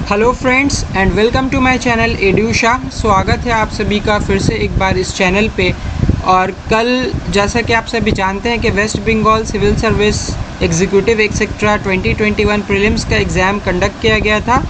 Hello friends and welcome to my channel एड्यूशा। स्वागत है आप सभी का फिर से एक बार इस चैनल पे। और कल जैसा कि आप सभी जानते हैं कि West Bengal civil service executive etcetera 2021 prelims का एग्ज़ाम कंडक्ट किया गया था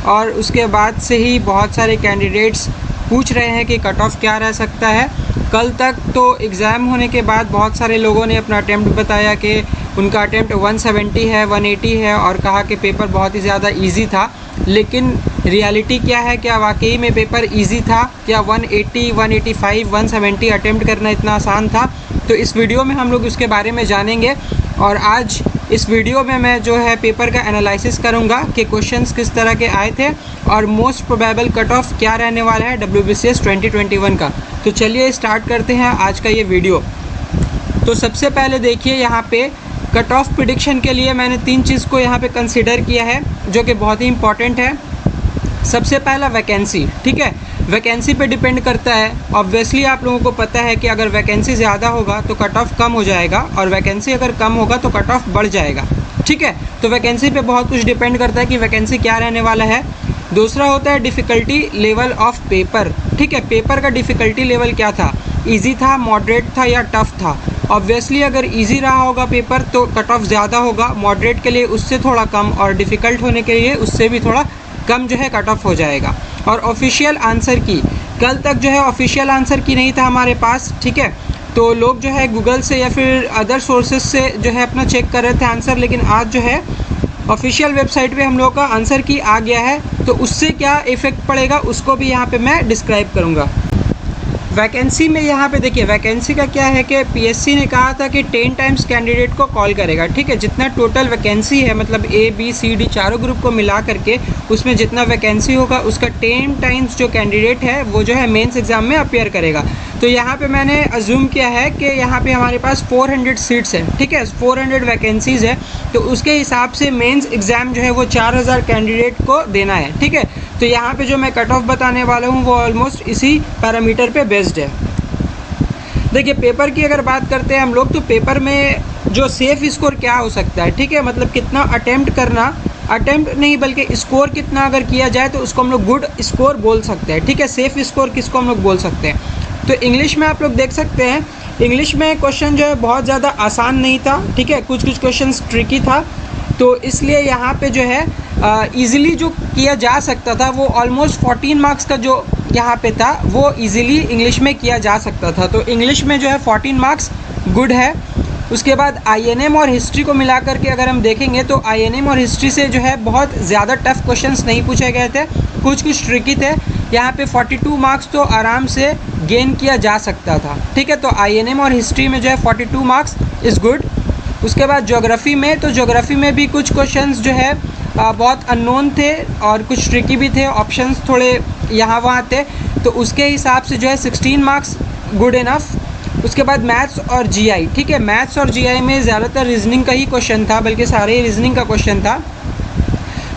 और उसके बाद से ही बहुत सारे कैंडिडेट्स पूछ रहे हैं कि कट ऑफ क्या रह सकता है। कल तक तो एग्ज़ाम होने के बाद बहुत सारे लोगों ने अपना अटैम्प्ट बताया कि उनका अटैम्प्ट 170 है, 180 है और कहा कि पेपर बहुत ही ज़्यादा इजी था। लेकिन रियलिटी क्या है, क्या वाकई में पेपर इजी था? क्या 180, 185, 170 अटैम्प्ट करना इतना आसान था? तो इस वीडियो में हम लोग उसके बारे में जानेंगे। और आज इस वीडियो में मैं जो है पेपर का एनालिसिस करूंगा कि क्वेश्चंस किस तरह के आए थे और मोस्ट प्रोबेबल कट ऑफ क्या रहने वाला है WBCS 2021 का। तो चलिए स्टार्ट करते हैं आज का ये वीडियो। तो सबसे पहले देखिए यहाँ पे कट ऑफ प्रिडिक्शन के लिए मैंने 3 चीज़ को यहाँ पे कंसिडर किया है जो कि बहुत ही इंपॉर्टेंट है। सबसे पहला वैकेंसी, ठीक है, वैकेंसी पे डिपेंड करता है। ऑब्वियसली आप लोगों को पता है कि अगर वैकेंसी ज़्यादा होगा तो कट ऑफ कम हो जाएगा और वैकेंसी अगर कम होगा तो कट ऑफ बढ़ जाएगा, ठीक है। तो वैकेंसी पे बहुत कुछ डिपेंड करता है कि वैकेंसी क्या रहने वाला है। दूसरा होता है डिफ़िकल्टी लेवल ऑफ पेपर, ठीक है। पेपर का डिफ़िकल्टी लेवल क्या था, ईजी था, मॉडरेट था या टफ़ था। ऑब्वियसली अगर इजी रहा होगा पेपर तो कट ऑफ ज़्यादा होगा, मॉडरेट के लिए उससे थोड़ा कम और डिफ़िकल्ट होने के लिए उससे भी थोड़ा कम जो है कट ऑफ हो जाएगा। और ऑफिशियल आंसर की, कल तक जो है ऑफिशियल आंसर की नहीं था हमारे पास, ठीक है। तो लोग जो है गूगल से या फिर अदर सोर्सेज से जो है अपना चेक कर रहे थे आंसर, लेकिन आज जो है ऑफिशियल वेबसाइट पे हम लोगों का आंसर की आ गया है। तो उससे क्या इफ़ेक्ट पड़ेगा उसको भी यहाँ पे मैं डिस्क्राइब करूँगा। वैकेंसी में यहाँ पे देखिए, वैकेंसी का क्या है कि पीएससी ने कहा था कि 10 टाइम्स कैंडिडेट को कॉल करेगा, ठीक है। जितना टोटल वैकेंसी है, मतलब ABCD चारों ग्रुप को मिला करके उसमें जितना वैकेंसी होगा उसका 10 टाइम्स जो कैंडिडेट है वो जो है मेंस एग्ज़ाम में अपीयर करेगा। तो यहाँ पे मैंने अज्यूम किया है कि यहाँ पे हमारे पास 400 सीट्स हैं, ठीक है, 400 वैकेंसीज़ है। तो उसके हिसाब से मेंस एग्ज़ाम जो है वो 4000 कैंडिडेट को देना है, ठीक है। तो यहाँ पे जो मैं कट ऑफ बताने वाला हूँ वो ऑलमोस्ट इसी पैरामीटर पे बेस्ड है। देखिए पेपर की अगर बात करते हैं हम लोग, तो पेपर में जो सेफ़ स्कोर क्या हो सकता है, ठीक है, मतलब कितना अटैम्प्ट करना, अटैम्प्ट नहीं बल्कि स्कोर कितना अगर किया जाए तो उसको हम लोग गुड स्कोर बोल सकते हैं, ठीक है। सेफ़ स्कोर किसको हम लोग बोल सकते हैं? तो इंग्लिश में आप लोग देख सकते हैं, इंग्लिश में क्वेश्चन जो है बहुत ज़्यादा आसान नहीं था, ठीक है, कुछ क्वेश्चन ट्रिकी था। तो इसलिए यहाँ पे जो है ईज़िली जो किया जा सकता था वो ऑलमोस्ट 14 मार्क्स का जो यहाँ पे था वो इजीली इंग्लिश में किया जा सकता था। तो इंग्लिश में जो है 14 मार्क्स गुड है। उसके बाद INM और हिस्ट्री को मिला करके अगर हम देखेंगे तो INM और हिस्ट्री से जो है बहुत ज़्यादा टफ क्वेश्चंस नहीं पूछे गए थे, कुछ ट्रिकी थे। यहाँ पे 42 मार्क्स तो आराम से गेन किया जा सकता था, ठीक है। तो INM और हिस्ट्री में जो है 42 मार्क्स इज़ गुड। उसके बाद ज्योग्राफ़ी में, तो ज्योग्राफ़ी में भी कुछ क्वेश्चंस जो है बहुत अननोन थे और कुछ ट्रिकी भी थे, ऑप्शंस थोड़े यहाँ वहाँ थे। तो उसके हिसाब से जो है 16 मार्क्स गुड इनफ। उसके बाद मैथ्स और GI, ठीक है, मैथ्स और GI में ज़्यादातर रीजनिंग का ही क्वेश्चन था, बल्कि सारे ही रीजनिंग का क्वेश्चन था।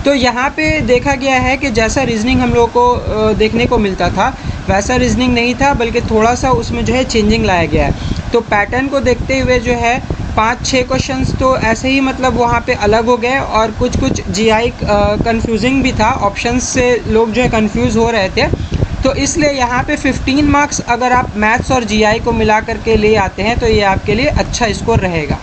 तो यहाँ पे देखा गया है कि जैसा रीजनिंग हम लोगों को देखने को मिलता था वैसा रीजनिंग नहीं था, बल्कि थोड़ा सा उसमें जो है चेंजिंग लाया गया है। तो पैटर्न को देखते हुए जो है 5-6 क्वेश्चंस तो ऐसे ही मतलब वहाँ पे अलग हो गए और कुछ GI कंफ्यूजिंग भी था, ऑप्शंस से लोग जो है कंफ्यूज हो रहे थे। तो इसलिए यहाँ पे 15 मार्क्स अगर आप मैथ्स और GI को मिला करके ले आते हैं तो ये आपके लिए अच्छा स्कोर रहेगा।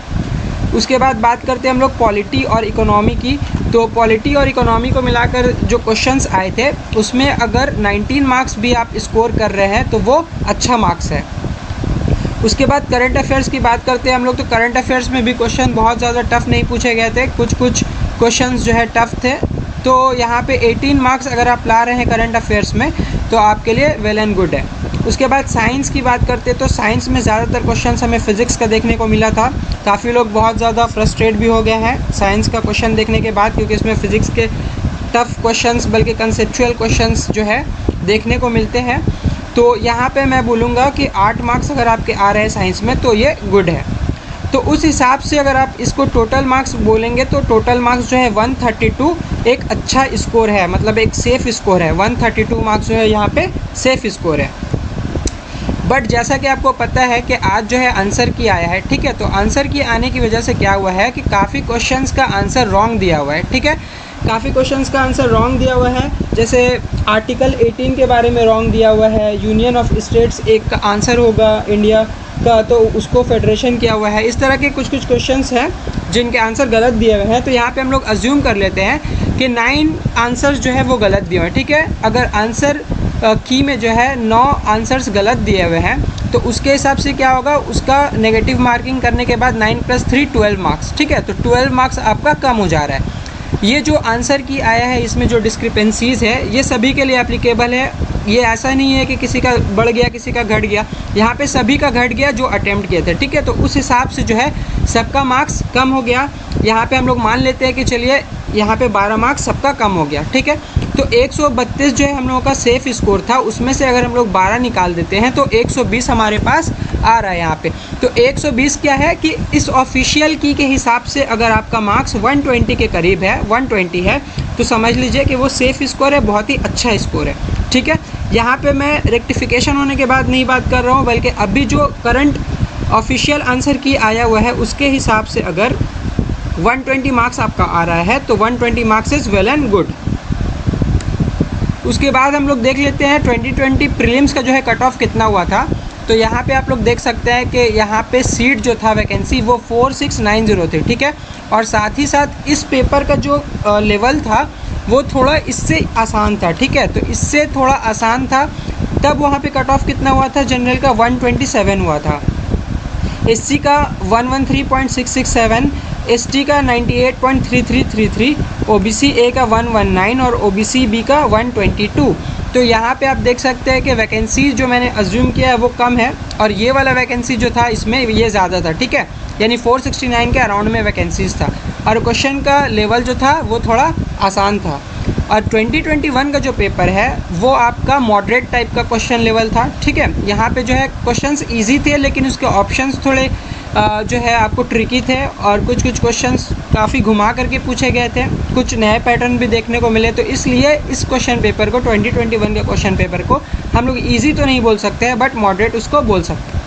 उसके बाद बात करते हैं हम लोग पॉलिटी और इकोनॉमी की। तो पॉलिटी और इकोनॉमी को मिलाकर जो क्वेश्चंस आए थे उसमें अगर 19 मार्क्स भी आप स्कोर कर रहे हैं तो वो अच्छा मार्क्स है। उसके बाद करंट अफेयर्स की बात करते हैं हम लोग, तो करंट अफेयर्स में भी क्वेश्चन बहुत ज़्यादा टफ नहीं पूछे गए थे, कुछ क्वेश्चंस जो है टफ थे। तो यहाँ पे 18 मार्क्स अगर आप ला रहे हैं करंट अफेयर्स में तो आपके लिए वेल एंड गुड है। उसके बाद साइंस की बात करते हैं तो साइंस में ज़्यादातर क्वेश्चंस हमें फिज़िक्स का देखने को मिला था। काफ़ी लोग बहुत ज़्यादा फ्रस्ट्रेट भी हो गए हैं साइंस का क्वेश्चन देखने के बाद, क्योंकि इसमें फ़िज़िक्स के टफ क्वेश्चंस बल्कि कंसेप्चुअल क्वेश्चंस जो है देखने को मिलते हैं। तो यहाँ पे मैं बोलूँगा कि 8 मार्क्स अगर आपके आ रहे हैं साइंस में तो ये गुड है। तो उस हिसाब से अगर आप इसको टोटल मार्क्स बोलेंगे तो टोटल मार्क्स जो है 132 एक अच्छा स्कोर है, मतलब एक सेफ़ स्कोर है। 132 मार्क्स जो है यहाँ पे सेफ़ स्कोर है। बट जैसा कि आपको पता है कि आज जो है आंसर की आया है, ठीक है। तो आंसर की आने की वजह से क्या हुआ है कि काफ़ी क्वेश्चंस का आंसर रॉन्ग दिया हुआ है, ठीक है। काफ़ी क्वेश्चंस का आंसर रॉन्ग दिया हुआ है, जैसे आर्टिकल 18 के बारे में रॉन्ग दिया हुआ है, यूनियन ऑफ स्टेट्स एक का आंसर होगा इंडिया का, तो उसको फेडरेशन किया हुआ है। इस तरह के कुछ कुछ क्वेश्चंस हैं जिनके आंसर गलत दिए हुए हैं। तो यहाँ पे हम लोग अज्यूम कर लेते हैं कि 9 आंसर्स जो है वो गलत दिए हुए हैं, ठीक है। अगर आंसर की में जो है 9 आंसर्स गलत दिए हुए हैं तो उसके हिसाब से क्या होगा, उसका नेगेटिव मार्किंग करने के बाद 9 + 3 12 मार्क्स, ठीक है। तो 12 मार्क्स आपका कम हो जा रहा है। ये जो आंसर की आया है इसमें जो डिस्क्रिपेंसीज़ है ये सभी के लिए एप्लीकेबल है। ये ऐसा नहीं है कि किसी का बढ़ गया किसी का घट गया, यहाँ पे सभी का घट गया जो अटेम्प्ट किए थे, ठीक है। तो उस हिसाब से जो है सबका मार्क्स कम हो गया। यहाँ पे हम लोग मान लेते हैं कि चलिए यहाँ पे 12 मार्क्स सबका कम हो गया, ठीक है। तो 132 जो है हम लोगों का सेफ़ स्कोर था, उसमें से अगर हम लोग 12 निकाल देते हैं तो 120 हमारे पास आ रहा है यहाँ पे। तो 120 क्या है कि इस ऑफिशियल की के हिसाब से अगर आपका मार्क्स 120 के करीब है, 120 है, तो समझ लीजिए कि वो सेफ़ स्कोर है, बहुत ही अच्छा स्कोर है, ठीक है। यहाँ पे मैं रेक्टिफिकेशन होने के बाद नहीं बात कर रहा हूँ, बल्कि अभी जो करंट ऑफिशियल आंसर की आया हुआ है उसके हिसाब से अगर 120 मार्क्स आपका आ रहा है तो 120 marks is well and good. उसके बाद हम लोग देख लेते हैं 2020 प्रीलिम्स का जो है कट ऑफ कितना हुआ था। तो यहाँ पे आप लोग देख सकते हैं कि यहाँ पे सीट जो था वैकेंसी वो 4690 थे, ठीक है। और साथ ही साथ इस पेपर का जो लेवल था वो थोड़ा इससे आसान था, ठीक है। तो इससे थोड़ा आसान था, तब वहाँ पे कट ऑफ कितना हुआ था, जनरल का 127 हुआ था, एससी का 113.667, एसटी का 98.3333, ओबीसी ए का 119 और ओबीसी बी का 122। तो यहाँ पे आप देख सकते हैं कि वैकेंसी जो मैंने अज्यूम किया है वो कम है और ये वाला वैकेंसी जो था इसमें ये ज़्यादा था, ठीक है। यानी 469 के अराउंड में वैकेंसीज़ था और क्वेश्चन का लेवल जो था वो थोड़ा आसान था। और 2021 का जो पेपर है वो आपका मॉडरेट टाइप का क्वेश्चन लेवल था, ठीक है। यहाँ पे जो है क्वेश्चंस इजी थे लेकिन उसके ऑप्शंस थोड़े जो है आपको ट्रिकी थे और कुछ कुछ क्वेश्चंस काफ़ी घुमा करके पूछे गए थे, कुछ नए पैटर्न भी देखने को मिले। तो इसलिए इस क्वेश्चन पेपर को 2021 के क्वेश्चन पेपर को हम लोग ईजी तो नहीं बोल सकते हैं बट मॉडरेट उसको बोल सकते हैं।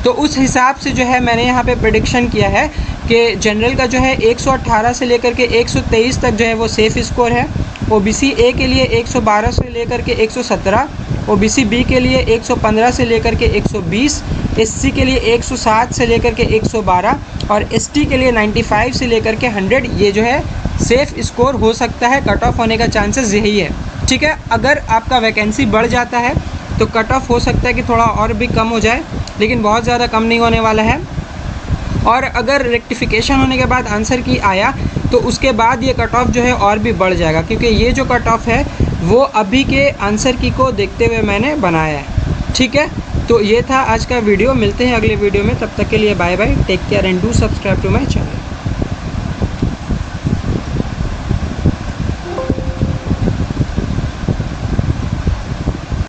तो उस हिसाब से जो है मैंने यहाँ पे प्रेडिक्शन किया है कि जनरल का जो है 118 से लेकर के 123 तक जो है वो सेफ़ स्कोर है, ओबीसी ए के लिए 112 से लेकर के 117, ओबीसी बी के लिए 115 से लेकर के 120, एससी के लिए 107 से लेकर के 112 और एसटी के लिए 95 से लेकर के 100। ये जो है सेफ़ स्कोर हो सकता है, कट ऑफ होने का चांसेस यही है, ठीक है। अगर आपका वैकेंसी बढ़ जाता है तो कट ऑफ हो सकता है कि थोड़ा और भी कम हो जाए, लेकिन बहुत ज़्यादा कम नहीं होने वाला है। और अगर रेक्टिफिकेशन होने के बाद आंसर की आया तो उसके बाद ये कट ऑफ जो है और भी बढ़ जाएगा, क्योंकि ये जो कट ऑफ है वो अभी के आंसर की को देखते हुए मैंने बनाया है, ठीक है। तो ये था आज का वीडियो, मिलते हैं अगले वीडियो में, तब तक के लिए bye bye, take care and do subscribe to my channel.